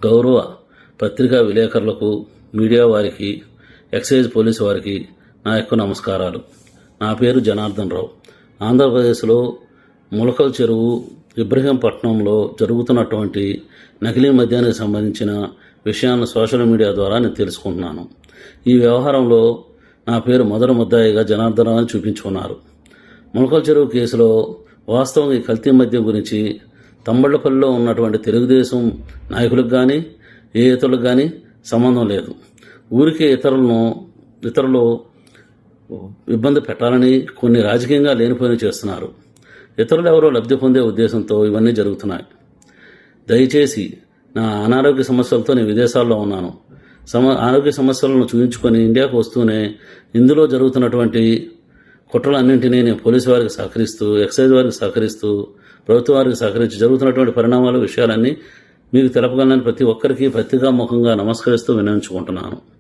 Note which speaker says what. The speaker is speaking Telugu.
Speaker 1: గౌరవ పత్రికా విలేకరులకు, మీడియా వారికి, ఎక్సైజ్ పోలీసు వారికి నా యొక్క నమస్కారాలు. నా పేరు జనార్దన్ రావు. ఆంధ్రప్రదేశ్లో ములకల్ చెరువు ఇబ్రహీంపట్నంలో జరుగుతున్నటువంటి నకిలీ మద్యానికి సంబంధించిన విషయాలను సోషల్ మీడియా ద్వారా నేను తెలుసుకుంటున్నాను. ఈ వ్యవహారంలో నా పేరు మొదటి ముద్దాయిగా జనార్దన్ రావు అని చూపించుకున్నారు. ములకల్ చెరువు కేసులో వాస్తవంగా ఈ కల్తీ మద్యం గురించి తంబళ్లపల్లిలో ఉన్నటువంటి తెలుగుదేశం నాయకులకు కానీ ఏ ఇతరులకు కానీ సంబంధం లేదు. ఊరికే ఇతరులు ఇబ్బంది పెట్టాలని కొన్ని రాజకీయంగా లేనిపోయిన చేస్తున్నారు. ఇతరులు ఎవరో లబ్ధి పొందే ఉద్దేశంతో ఇవన్నీ జరుగుతున్నాయి. దయచేసి నా అనారోగ్య సమస్యలతో నేను విదేశాల్లో ఉన్నాను. ఆరోగ్య సమస్యలను చూపించుకొని ఇండియాకు వస్తూనే ఇందులో జరుగుతున్నటువంటి కుట్రలన్నింటినీ నేను పోలీసు వారికి సహకరిస్తూ, ఎక్సైజ్ వారికి సహకరిస్తూ, ప్రభుత్వ వారికి సహకరించి జరుగుతున్నటువంటి పరిణామాలు, విషయాలన్నీ మీకు తెలపగలనని ప్రతి ఒక్కరికి పత్రికాముఖంగా నమస్కరిస్తూ విన్నవించుకుంటున్నాను.